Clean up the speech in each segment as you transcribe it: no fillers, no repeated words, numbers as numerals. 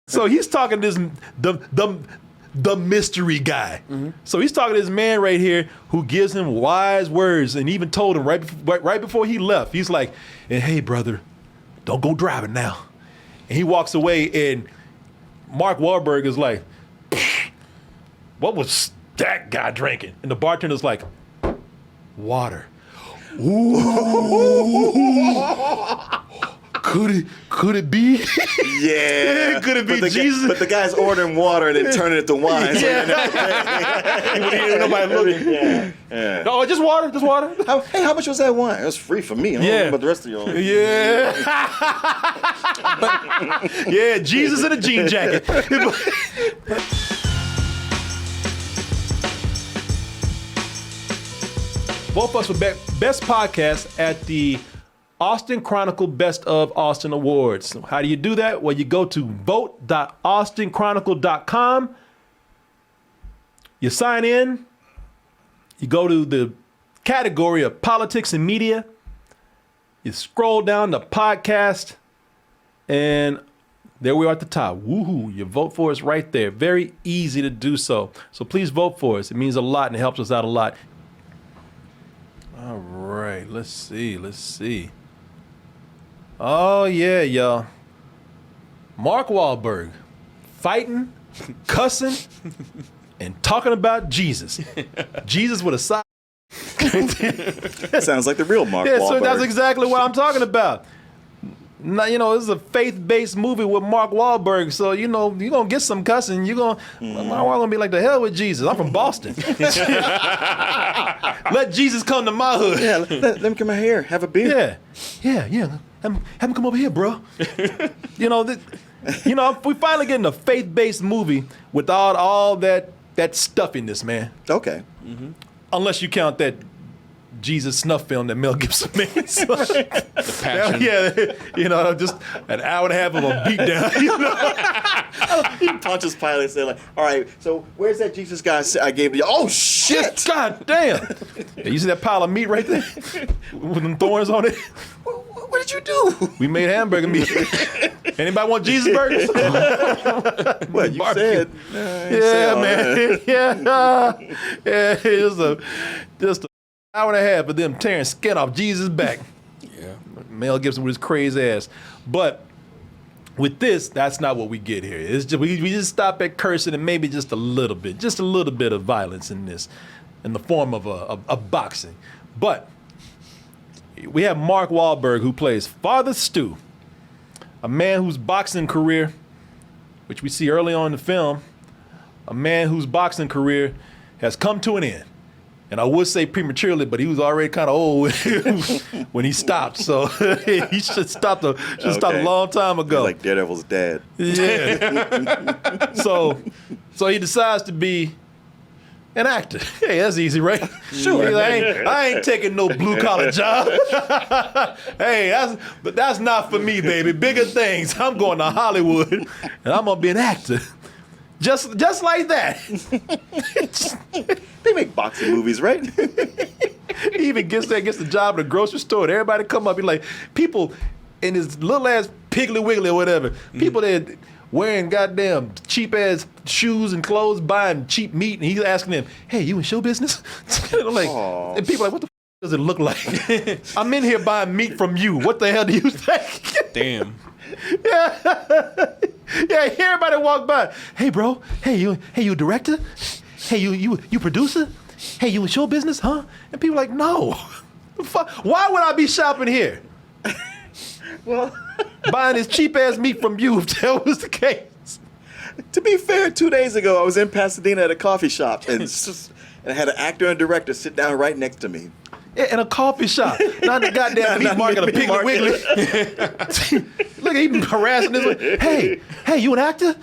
So he's talking to the mystery guy. Mm-hmm. So he's talking to this man right here who gives him wise words, and even told him right before he left, he's like, "And hey, brother, don't go driving now." And he walks away, and Mark Wahlberg is like, "What was that guy drinking?" And the bartender's like, "Water." Ooh. Could it be? Yeah. Could it be Jesus? But the guy's ordering water and then turning it to wine. Yeah. Nobody looking. Yeah. No, just water. How much was that wine? It was free for me. I don't know about the rest of y'all. Yeah. Yeah, Jesus in a jean jacket. Vote for us for best podcast at the Austin Chronicle Best of Austin Awards. How do you do that? Well, you go to vote.austinchronicle.com. You sign in. You go to the category of politics and media. You scroll down to podcast, and there we are at the top. Woohoo! You vote for us right there. Very easy to do so. So please vote for us. It means a lot and it helps us out a lot. All right, let's see. Oh, yeah, y'all. Mark Wahlberg fighting, cussing, and talking about Jesus. Jesus with a side. Sounds like the real Mark Wahlberg. So that's exactly what I'm talking about. Now, this is a faith-based movie with Mark Wahlberg, so, you're going to get some cussing. You're going to be like, the hell with Jesus. I'm from Boston. Let Jesus come to my hood. Yeah, let him come here, have a beer. Yeah. Have him come over here, bro. We finally getting a faith-based movie without all that stuffiness, man. Okay. Mm-hmm. Unless you count that Jesus snuff film that Mel Gibson made. The Passion. Yeah, just an hour and a half of a beatdown. He punches Pilate and said, all right, so where's that Jesus guy I gave to you? Oh, shit! God damn! Yeah, you see that pile of meat right there? With them thorns on it? What did you do? We made hamburger meat. Anybody want Jesus burgers? What you said? Man. Yeah, it was just an hour and a half of them tearing skin off Jesus' back. Yeah. Mel Gibson with his crazy ass. But with this, that's not what we get here. It's just, we just stop at cursing and maybe just a little bit of violence in this, in the form of a boxing. But we have Mark Wahlberg, who plays Father Stu, a man whose boxing career, which we see early on in the film, a man whose boxing career has come to an end. And I would say prematurely, but he was already kind of old when he stopped. So he should stop a long time ago. He's like Daredevil's dad. Yeah. So he decides to be an actor. Hey, that's easy, right? Sure. I ain't taking no blue collar job. Hey, that's not for me, baby. Bigger things. I'm going to Hollywood, and I'm gonna be an actor. Just like that. They make boxing movies, right? He even gets the job at a grocery store, and everybody come up. He like, people in his little ass Piggly Wiggly or whatever. People that wearing goddamn cheap ass shoes and clothes, buying cheap meat, and he's asking them, "Hey, you in show business?" Like, and people are like, "What the does it look like?" I'm in here buying meat from you. What the hell do you think? Damn. Yeah, everybody walk by. Hey, bro. Hey, you a director? Hey, you producer? Hey, you in show business, huh? And people like, no. Why would I be shopping here? Well, buying this cheap ass meat from you, if that was the case. To be fair, 2 days ago, I was in Pasadena at a coffee shop, and I had an actor and director sit down right next to me. Yeah, in a coffee shop, not the goddamn meat market of Piggly Wiggly. Look, he been harassing this one. Hey, you an actor?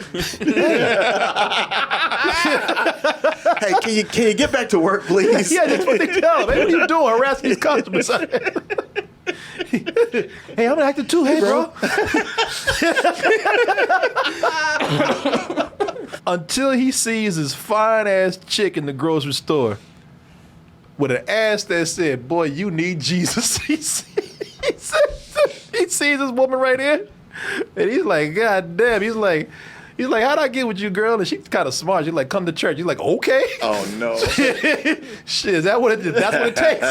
Hey, can you get back to work, please? Yeah, that's what they tell him. Hey, what are you doing, harassing these customers? Hey, I'm an actor too. Hey, bro. Until he sees his fine ass chick in the grocery store with an ass that said, "Boy, you need Jesus." He sees this woman right here, and he's like, "God damn!" He's like, He's like, how'd I get with you, girl? And she's kind of smart. She's like, come to church. He's like, okay. Oh no. Shit, is that what it is? That's what it takes.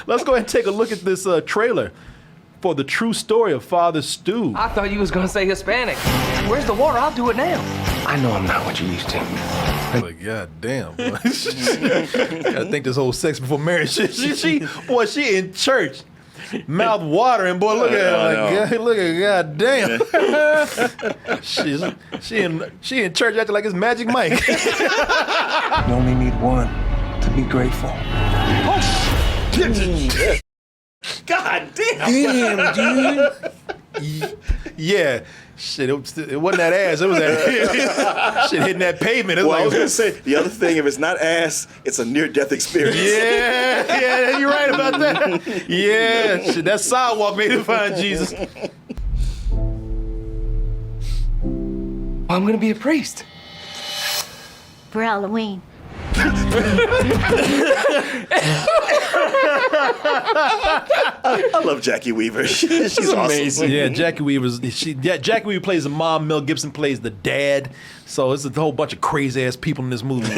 Let's go ahead and take a look at this trailer for the true story of Father Stu. I thought you was gonna say Hispanic. Where's the water? I'll do it now. I know I'm not what you used to. Like, God damn. I think this whole sex before marriage shit. She in church. Mouth watering, boy. Look at her. Like, look at God damn. she in church acting like it's Magic Mike. You only need one to be grateful. God damn. Damn, dude. Yeah. Shit, it wasn't that ass. It was that shit hitting that pavement. It was Well, I was like, gonna say the other thing. If it's not ass, it's a near-death experience. yeah, you're right about that. Yeah, shit, that sidewalk made him find Jesus. I'm gonna be a priest. For Halloween. I love Jackie Weaver. She's awesome. Yeah, Jackie Weaver plays the mom. Mel Gibson plays the dad. So it's a whole bunch of crazy ass people in this movie.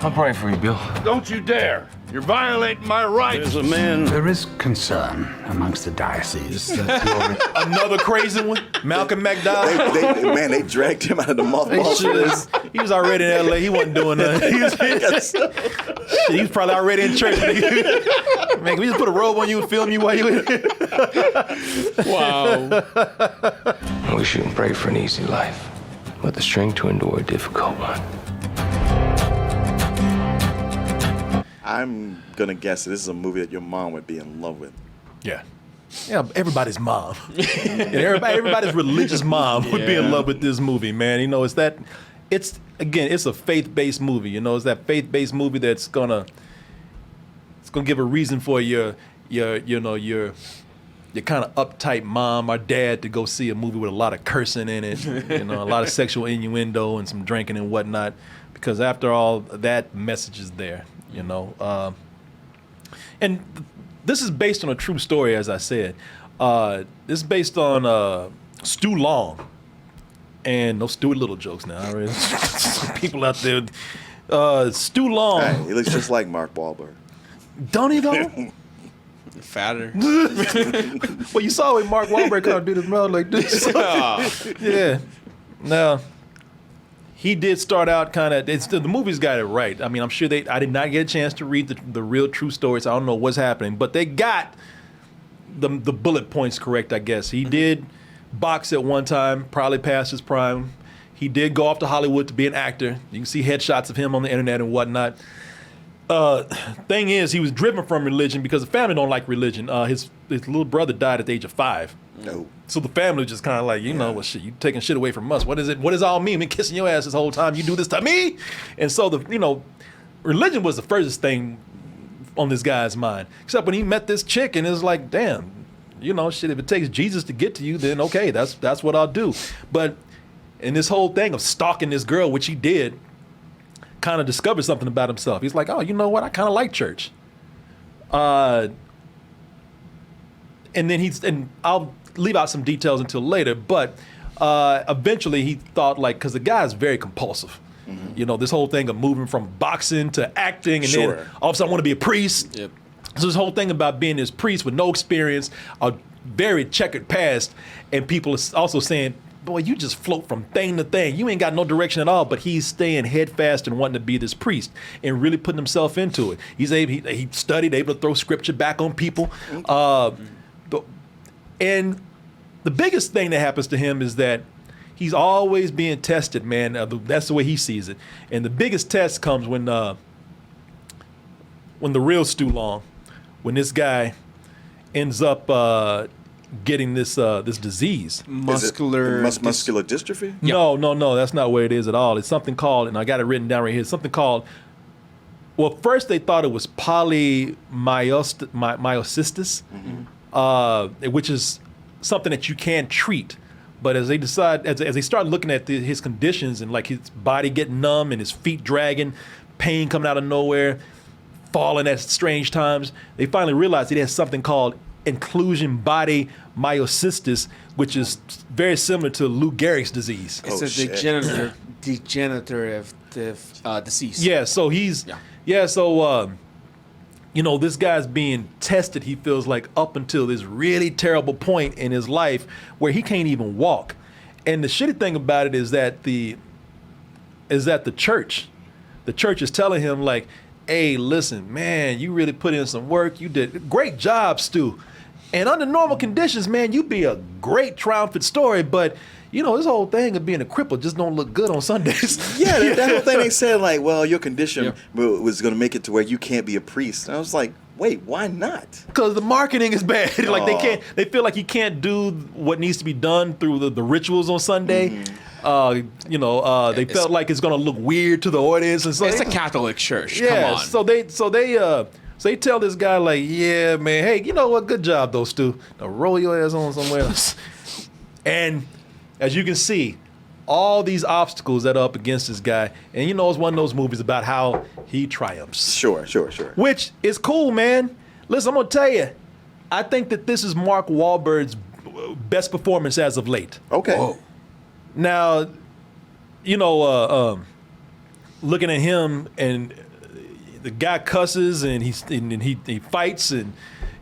I'm praying for you, Bill. Don't you dare! You're violating my rights. There's a man. There is concern amongst the diocese that Another crazy one, Malcolm McDowell. They dragged him out of the mothball. He was already in L.A. He wasn't doing nothing. He was probably already in church. Man, can we just put a robe on you and film you while you in here? Wow. I wish you can pray for an easy life, with the strength to endure a difficult one. I'm gonna guess that this is a movie that your mom would be in love with. Yeah, everybody's mom. And everybody's religious mom would be in love with this movie, man. You know, it's a faith-based movie. You know, it's that faith-based movie that's gonna give a reason for your kind of uptight mom or dad to go see a movie with a lot of cursing in it, you know, a lot of sexual innuendo and some drinking and whatnot, because after all, that message is there, you know. And this is based on a true story, as I said. This is based on Stu Long. And no Stuart Little jokes now. Right? Some people out there. Stu Long. Hey, he looks just like Mark Wahlberg. Don't he though? Fatter. Well, you saw when Mark Wahlberg kind of did his mouth like this. Yeah. Now, he did start out kind of. The movie's got it right. I mean, I'm sure I did not get a chance to read the real true story, so I don't know what's happening. But they got the bullet points correct, I guess. He did box at one time, probably past his prime. He did go off to Hollywood to be an actor. You can see headshots of him on the internet and whatnot. Thing is, he was driven from religion because the family don't like religion. His little brother died at the age of 5. No. So the family was just kind of like, you know, well, shit, you taking shit away from us. What is it? What does it all mean? Me kissing your ass this whole time. You do this to me? And so religion was the furthest thing on this guy's mind. Except when he met this chick and it was like, damn, you know, shit, if it takes Jesus to get to you, then okay, that's what I'll do. But in this whole thing of stalking this girl, which he did, kind of discovered something about himself. He's like, oh, you know what? I kind of like church. And I'll leave out some details until later, but eventually he thought, like, because the guy is very compulsive. Mm-hmm. You know, this whole thing of moving from boxing to acting, and then all of a sudden I want to be a priest. Yep. So this whole thing about being this priest with no experience, a very checkered past, and people are also saying, boy, you just float from thing to thing. You ain't got no direction at all, but he's staying headfast and wanting to be this priest and really putting himself into it. He studied, able to throw scripture back on people. And the biggest thing that happens to him is that he's always being tested, man. That's the way he sees it. And the biggest test comes when the real Stu Long, when this guy ends up getting this disease. Muscular dystrophy? No, that's not what it is at all. It's something called, and I got it written down right here, something called, well, first they thought it was polymyositis, which is something that you can treat. But as they start looking at his conditions and like his body getting numb and his feet dragging, pain coming out of nowhere, falling at strange times, they finally realized he has something called inclusion body myocystis, which is very similar to Lou Gehrig's disease. It's a degenerative disease. Yeah, so this guy's being tested, he feels like, up until this really terrible point in his life where he can't even walk. And the shitty thing about it is that the church is telling him, like, hey, listen, man, you really put in some work. You did a great job, Stu. And under normal conditions, man, you'd be a great triumphant story, but this whole thing of being a cripple just don't look good on Sundays. Yeah, that whole thing they said, like, well, your condition was going to make it to where you can't be a priest. And I was like, wait, why not? Because the marketing is bad. Like they feel like you can't do what needs to be done through the rituals on Sunday. Mm-hmm. They felt like it's going to look weird to the audience. And so it's a Catholic church. Yeah, Come on. So they tell this guy, like, yeah, man, hey, you know what? Good job, though, Stu. Now roll your ass on somewhere else. And as you can see, all these obstacles that are up against this guy, and it's one of those movies about how he triumphs. Sure. Which is cool, man. Listen, I'm going to tell you, I think that this is Mark Wahlberg's best performance as of late. Okay. Whoa. Now, looking at him, and the guy cusses, and he fights, and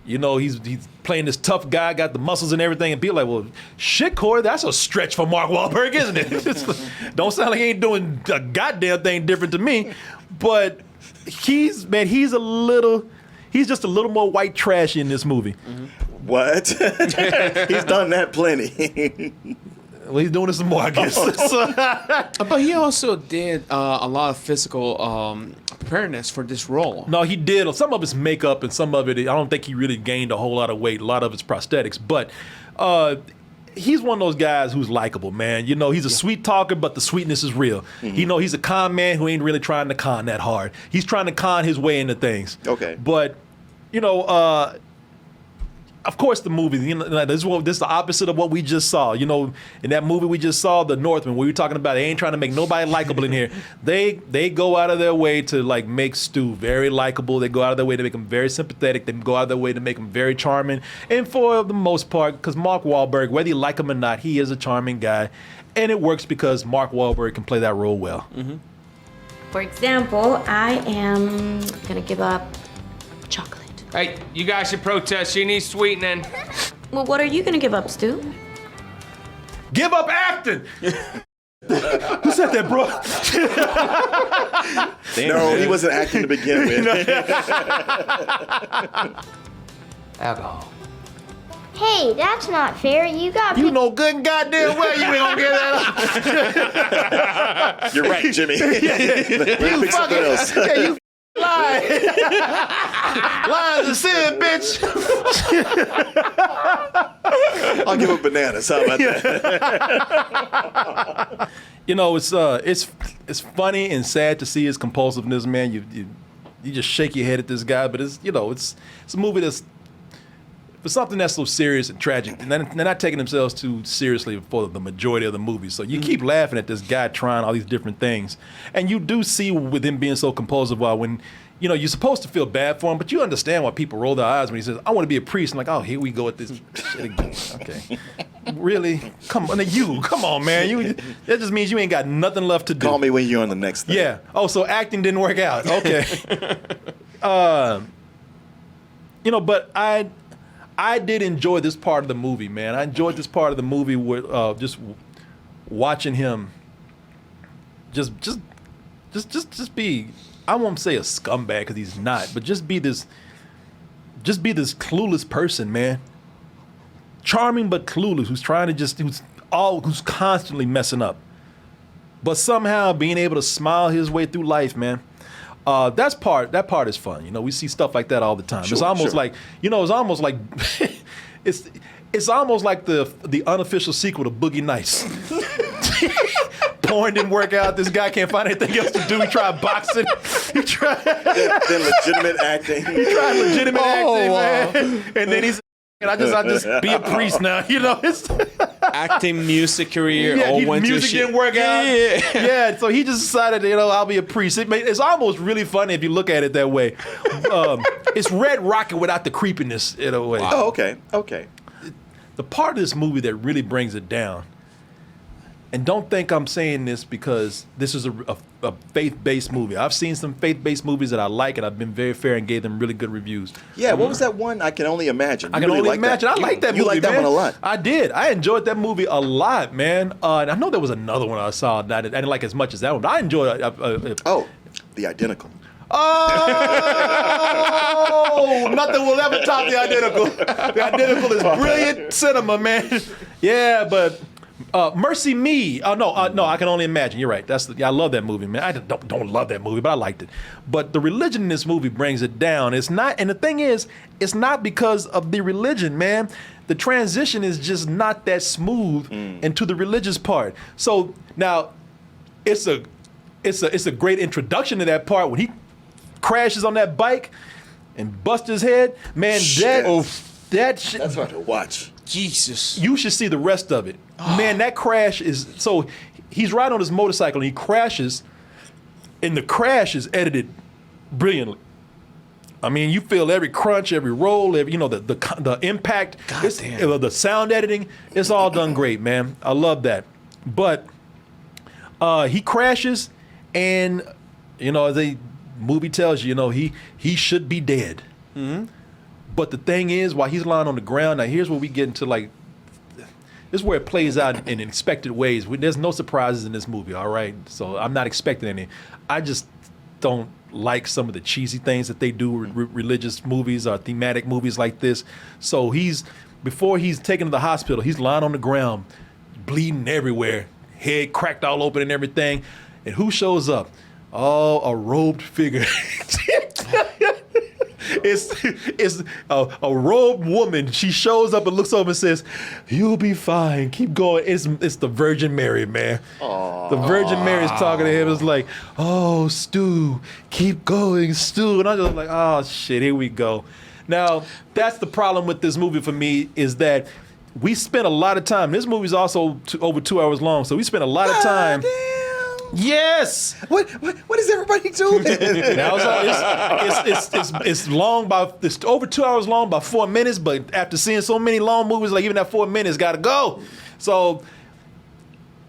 he's playing this tough guy, got the muscles and everything, and people are like, well, shit, Corey, that's a stretch for Mark Wahlberg, isn't it? Don't sound like he ain't doing a goddamn thing different to me, but he's just a little more white trash in this movie. Mm-hmm. What? He's done that plenty. Well, he's doing this some more, I guess. But he also did a lot of physical preparedness for this role. No, he did. Some of it's makeup, and some of it, I don't think he really gained a whole lot of weight. A lot of it's prosthetics. But he's one of those guys who's likable, man. He's a sweet talker, but the sweetness is real. Mm-hmm. He's a con man who ain't really trying to con that hard. He's trying to con his way into things. Okay. But, of course, the movie, this is the opposite of what we just saw. In that movie we just saw, The Northman, where we were talking about they ain't trying to make nobody likable in here. They go out of their way to, like, make Stu very likable. They go out of their way to make him very sympathetic. They go out of their way to make him very charming. And for the most part, because Mark Wahlberg, whether you like him or not, he is a charming guy. And it works because Mark Wahlberg can play that role well. Mm-hmm. For example, I am going to give up chocolate. Hey, you guys should protest. She needs sweetening. Well, what are you going to give up, Stu? Give up acting! Who said that, bro? No, he wasn't acting to begin with. Alcohol. Hey, that's not fair. You got You know good and goddamn well you ain't gonna get that up. You're right, Jimmy. You lie. Lying's a sin, bitch. I'll give him bananas. How about that? It's funny and sad to see his compulsiveness, man. You just shake your head at this guy, but it's a movie that's for something that's so serious and tragic, and they're not taking themselves too seriously for the majority of the movie. So you keep laughing at this guy trying all these different things, and you do see with him being so compulsive, when you're supposed to feel bad for him, but you understand why people roll their eyes when he says, "I want to be a priest." I'm like, "Oh, here we go with this shit again." Okay, really? Come on, man. That just means you ain't got nothing left to do. Call me when you're on the next thing. Yeah. Oh, so acting didn't work out. Okay. But I did enjoy this part of the movie, man. I enjoyed this part of the movie with just watching him just be, I won't say a scumbag because he's not, but just be this clueless person, man. Charming but clueless, who's constantly messing up, but somehow being able to smile his way through life, man. That part is fun. We see stuff like that all the time. Sure, it's almost like it's almost like the unofficial sequel to Boogie Nights. Porn didn't work out. This guy can't find anything else to do. He tried boxing. He tried then legitimate acting. acting, man. And then he's And I just be a priest now, you know. It's Acting, music career, yeah, all went to music shit. didn't work out. Yeah, so he just decided, you know, I'll be a priest. It's almost really funny if you look at it that way. It's Red Rocket without the creepiness in a way. Oh, okay. The part of this movie that really brings it down, and don't think I'm saying this because this is a faith-based movie. I've seen some faith-based movies that I like, and I've been very fair and gave them really good reviews. Yeah, what was that one? I Can Only Imagine. I Can Only Imagine. I like that movie, You like that man. one a lot. I did. I enjoyed that movie a lot, man. And I know there was another one I saw that I didn't like as much as that one, but I enjoyed it. Oh, The Identical. Oh, nothing will ever top The Identical. The Identical is brilliant cinema, man. Yeah, but Mercy Me. No, I Can Only Imagine. You're right. I love that movie, man. I don't love that movie, but I liked it. But the religion in this movie brings it down. It's not, and the thing is, it's not because of the religion, man. The transition is just not that smooth into the religious part. So now, it's a great introduction to that part when he crashes on that bike and busts his head. Man, that shit. That's hard to watch. Jesus. You should see the rest of it. Man, that crash is, so he's riding on his motorcycle and he crashes, and the crash is edited brilliantly. I mean, you feel every crunch, every roll, every, you know, the impact, the sound editing, it's all done great, man. I love that. But he crashes, and, you know, the movie tells you, you know, he should be dead. Mm-hmm. But the thing is, while he's lying on the ground, now here's where we get into, like, this is where it plays out in expected ways. There's no surprises in this movie, all right? So I'm not expecting any. I just don't like some of the cheesy things that they do with religious movies or thematic movies like this. So before he's taken to the hospital, he's lying on the ground, bleeding everywhere, head cracked all open and everything. And who shows up? Oh, a robed figure. It's a robed woman. She shows up and looks over and says, "You'll be fine. Keep going." It's the Virgin Mary, man. Aww. The Virgin Mary's talking to him. It's like, "Oh, Stu, keep going, Stu." And I'm just like, "Oh shit, here we go." Now, that's the problem with this movie for me, is that we spent a lot of time. This movie's also over 2 hours long, so we spent a lot of time. Yes. What is everybody doing? Now it's long it's over 2 hours long by 4 minutes, but after seeing so many long movies, like even that 4 minutes gotta go. So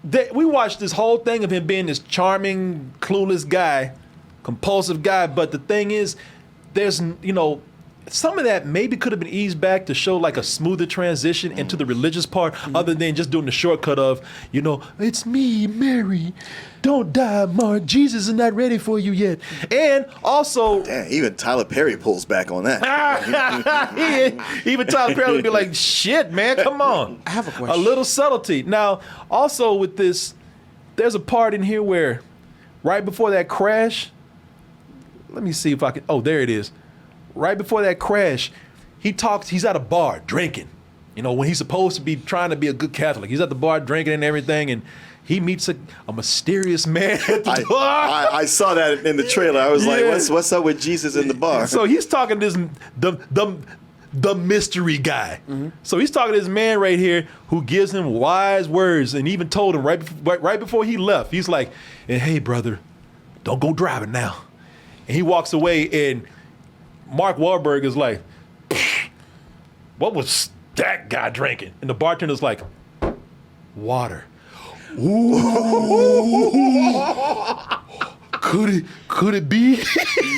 we watched this whole thing of him being this charming, clueless guy, compulsive guy. But the thing is, there's, you know, some of that maybe could have been eased back to show like a smoother transition into the religious part, other than just doing the shortcut of, you know, "It's me, Mary. Don't die, Mark. Jesus is not ready for you yet." And also, Damn, even Tyler Perry pulls back on that. even Tyler Perry would be like, "Shit, man, come on." I have a question. A little subtlety. Now, also with this, there's a part in here where right before that crash, let me see if I can, oh, there it is. Right before that crash, he's at a bar drinking. You know, when he's supposed to be trying to be a good Catholic. He's at the bar drinking and everything, and he meets a mysterious man at the door. I saw that in the trailer. I was like, what's up with Jesus in the bar? So he's talking to the mystery guy. Mm-hmm. So he's talking to this man right here who gives him wise words, and even told him right before he left, he's like, "Hey, brother, don't go driving now." And he walks away, and Mark Wahlberg is like, "What was that guy drinking?" And the bartender's like, "Water." Ooh. Could it be?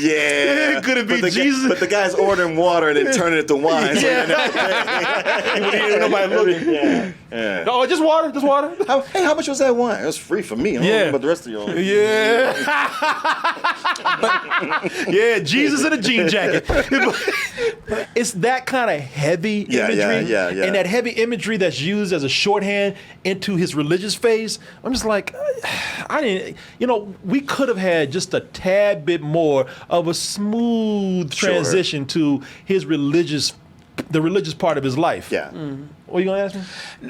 Yeah. Could it be Jesus? But the guy's ordering water and then turning it to wine. So Nobody looking. Yeah. No, just water. How much was that wine? It was free for me. I don't know about the rest of y'all. Yeah. Yeah, Jesus in a jean jacket. It's that kind of heavy imagery. Yeah. And that heavy imagery that's used as a shorthand into his religious phase. I'm just like, we could have had just a tad bit more of a smooth transition to his religious the religious part of his life. Yeah. What are you gonna ask me?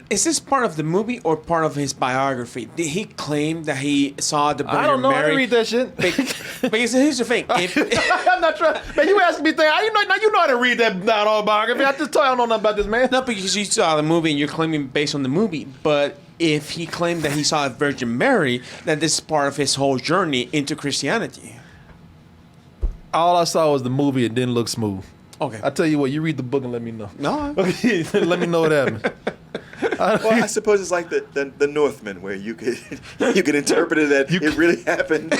Is this part of the movie or part of his biography? Did he claim that he saw the Virgin I don't know. Mary? I didn't read that shit. Because here's the thing. If, I'm not trying. Man, you asking me things. You know I didn't read that autobiography. I just told you I don't know nothing about this man. not because you saw the movie and you're claiming based on the movie, but if he claimed that he saw a Virgin Mary, then this is part of his whole journey into Christianity. All I saw was the movie. It didn't look smooth. Okay. I tell you what. You read the book and let me know. No. Okay. Let me know what happened. Well, I suppose it's like the Northman, where you could interpret it that it really happened,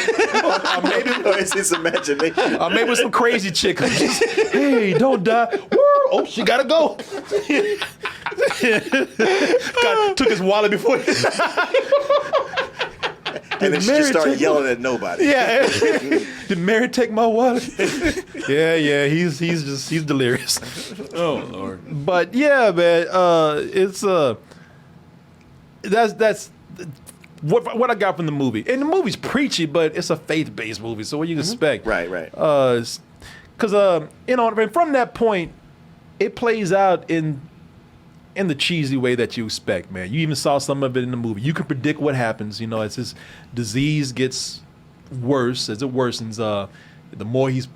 or it's his imagination. Maybe with some crazy chick. Hey, don't die. Woo! Oh, she gotta go. Took his wallet before. And then she just started yelling at nobody. Yeah. Did Mary take my wallet? Yeah. He's delirious. Oh Lord. But yeah, man, it's that's what I got from the movie. And the movie's preachy, but it's a faith-based movie, so what do you expect? Right. Because from that point, it plays out in the cheesy way that you expect, man. You even saw some of it in the movie. You can predict what happens, as his disease gets worse, as it worsens, the more he's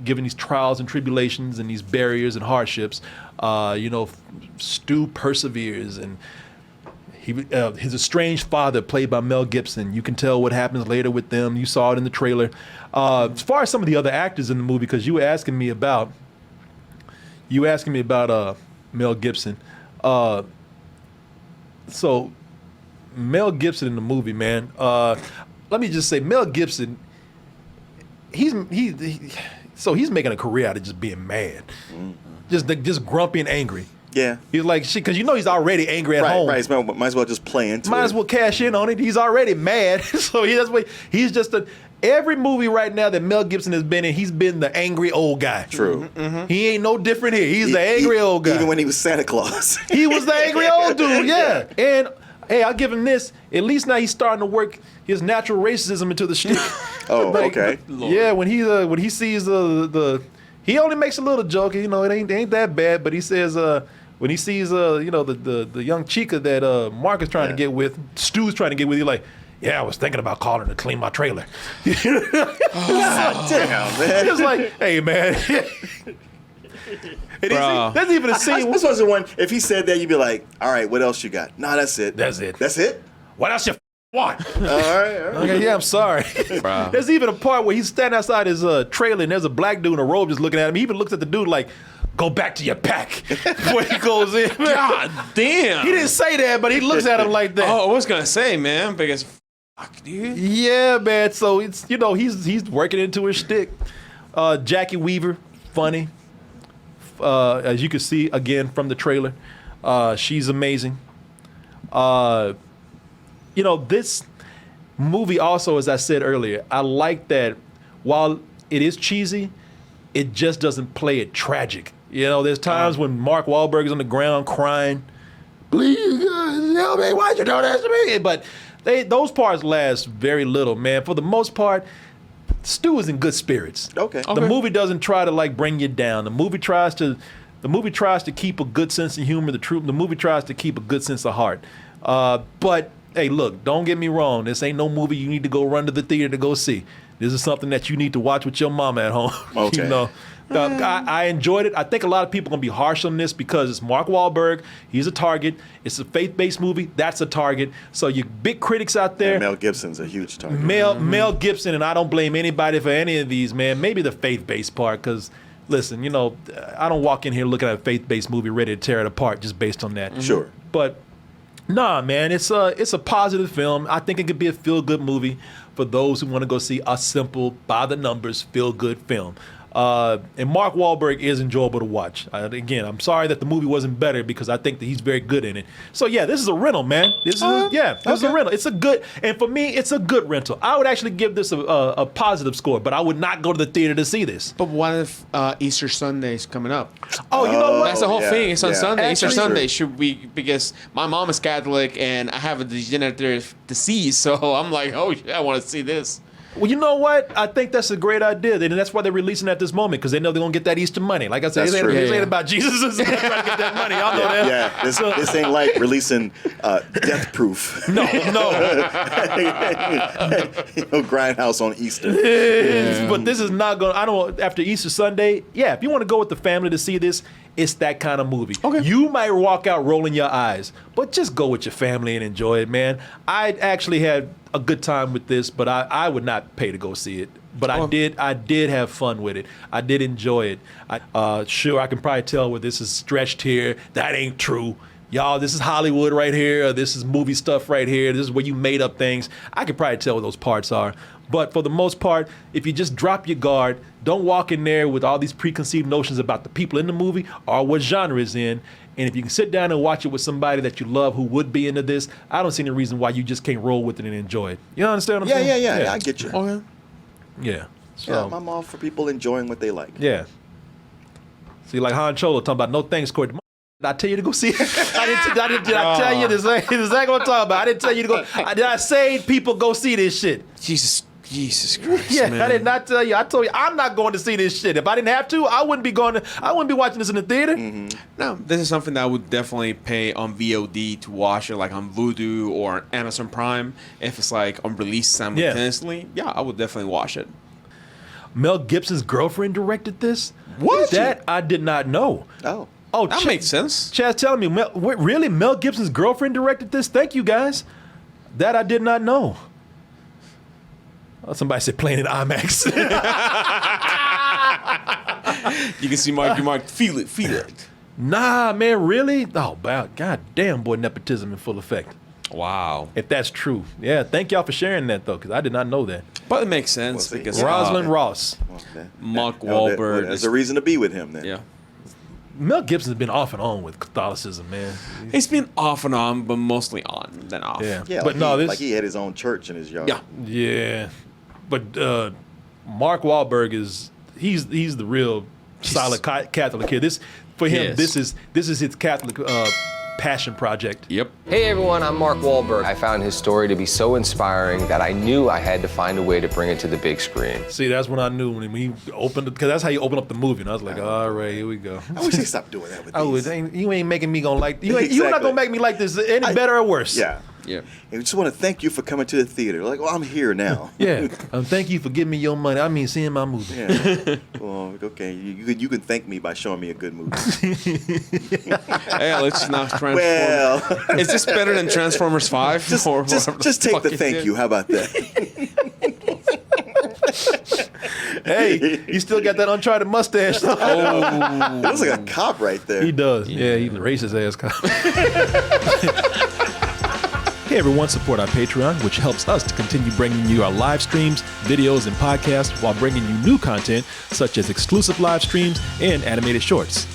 given these trials and tribulations and these barriers and hardships, Stu perseveres, and his estranged father, played by Mel Gibson, you can tell what happens later with them. You saw it in the trailer. As far as some of the other actors in the movie, because you were asking me about Mel Gibson. So Mel Gibson in the movie, man. Let me just say, Mel Gibson. He's making a career out of just being mad, just grumpy and angry. Yeah. He's like, shit, because he's already angry at home. Right. Might as well just play into it. Might as well cash in on it. He's already mad, so he's just every movie right now that Mel Gibson has been in, he's been the angry old guy. True. Mm-hmm. He ain't no different here. He's the angry old guy. Even when he was Santa Claus. He was the angry old dude, yeah. And hey, I'll give him this. At least now he's starting to work his natural racism into the shtick. Oh, okay. Yeah, when he sees the he only makes a little joke. It ain't that bad, but he says when he sees the young chica that Mark is trying to get with, Stu's trying to get with, he's like, yeah, I was thinking about calling her to clean my trailer. God damn, man. It's like, hey, man. There's even a scene. This was the one. If he said that, you'd be like, all right, what else you got? Nah, that's it. That's it. That's it? What else you want? All right. Okay, yeah, I'm sorry. There's even a part where he's standing outside his trailer and there's a black dude in a robe just looking at him. He even looks at the dude like, go back to your pack before he goes in. God damn. He didn't say that, but he looks at him like that. Oh, I was gonna say, man, because fuck, dude. Yeah, man. So it's he's working into his shtick. Jackie Weaver, funny. As you can see again from the trailer, she's amazing. This movie also, as I said earlier, I like that while it is cheesy, it just doesn't play it tragic. There's times when Mark Wahlberg is on the ground crying, please help me, why'd you do this to me? But those parts last very little, man. For the most part, Stu is in good spirits. Okay. The movie doesn't try to bring you down. The movie tries to keep a good sense of humor. The movie tries to keep a good sense of heart. But hey, look, don't get me wrong. This ain't no movie you need to go run to the theater to go see. This is something that you need to watch with your mama at home. Okay. I enjoyed it. I think a lot of people are going to be harsh on this because it's Mark Wahlberg. He's a target. It's a faith-based movie. That's a target. So you big critics out there. And Mel Gibson's a huge target. Mel Gibson, and I don't blame anybody for any of these, man. Maybe the faith-based part, because, listen, I don't walk in here looking at a faith-based movie ready to tear it apart just based on that. Sure. But, nah, man, it's a positive film. I think it could be a feel-good movie for those who want to go see a simple, by-the-numbers, feel-good film. And Mark Wahlberg is enjoyable to watch. Again, I'm sorry that the movie wasn't better because I think that he's very good in it. So yeah, this is a rental, man. This is a rental. It's a good, and for me, it's a good rental. I would actually give this a positive score, but I would not go to the theater to see this. But what if Easter Sunday's coming up? Oh, you know what? That's the whole thing. It's on Sunday. Actually, Easter Sunday should be, because my mom is Catholic and I have a degenerative disease, so I'm like, oh yeah, I want to see this. Well, you know what? I think that's a great idea, and that's why they're releasing at this moment, because they know they're gonna get that Easter money. Like I said, That's this true. ain't about Jesus. It's trying to get that money. Y'all know that. Yeah, this ain't like releasing Death Proof. No. Grindhouse on Easter. But this is not going to, I don't, after Easter Sunday, if you want to go with the family to see this, it's that kind of movie. Okay. You might walk out rolling your eyes, but just go with your family and enjoy it, man. I actually had a good time with this, but I would not pay to go see it. But I did have fun with it. I did enjoy it. Sure, I can probably tell where this is stretched here. That ain't true. Y'all, this is Hollywood right here. Or this is movie stuff right here. This is where you made up things. I could probably tell what those parts are. But for the most part, if you just drop your guard, don't walk in there with all these preconceived notions about the people in the movie or what genre it's in. And if you can sit down and watch it with somebody that you love who would be into this, I don't see any reason why you just can't roll with it and enjoy it. You understand what I'm saying? Yeah, I get you. Okay. Yeah. So, Yeah, I'm all for people enjoying what they like. yeah. See, like Han Cholo talking about no thanks, Corey. Did I tell you to go see it? Did I tell you this? This is exactly what I'm talking about. I didn't tell you to go. Did I say people go see this shit? Jesus Christ, Yeah, man. I did not tell you. I told you I'm not going to see this shit. If I didn't have to, I wouldn't be watching this in the theater. No, this is something that I would definitely pay on VOD to watch it, like on Vudu or Amazon Prime. If it's like on release simultaneously, yeah, I would definitely watch it. Mel Gibson's girlfriend directed this? What? That I did not know. Oh, That makes sense. Chad's telling me, really? Mel Gibson's girlfriend directed this? Thank you, guys. That I did not know. Oh, somebody said playing in IMAX. You can see Mark, feel it. Nah, man, really? Oh, wow. God damn, boy, nepotism in full effect. Wow. If that's true. Yeah, thank y'all for sharing that, though, because I did not know that. But it makes sense Well, because Rosalind Ross. Mark Wahlberg. There's a reason to be with him then. Yeah. Mel Gibson's been off and on with Catholicism, man. He's been off and on, but mostly on than off. Yeah. Yeah, But like no, he had his own church in his yard. Yeah. Yeah. But Mark Wahlberg he's the real solid Catholic kid. This for him, Yes. this is his Catholic passion project. Yep. Hey everyone, I'm Mark Wahlberg. I found his story to be so inspiring that I knew I had to find a way to bring it to the big screen. See, that's when I knew when he opened it, because that's how you open up the movie. And I was like, all right, here we go. I wish they stopped doing that with these. You ain't making me gonna like you. You're not Exactly. gonna make me like this any better or worse. Yeah. Yeah. And we just want to thank you for coming to the theater. Like, well, I'm here now. Yeah. Thank you for giving me your money. I mean, seeing my movie. Yeah. Well, okay. You can thank me by showing me a good movie. Hey, let's not transform. Well, Is this better than Transformers 5? just take the thank you. How about that? Hey, you still got that Uncharted mustache. It looks like a cop right there. He does. Yeah, he's a racist ass cop. Hey everyone, support our Patreon, which helps us to continue bringing you our live streams, videos, and podcasts while bringing you new content such as exclusive live streams and animated shorts.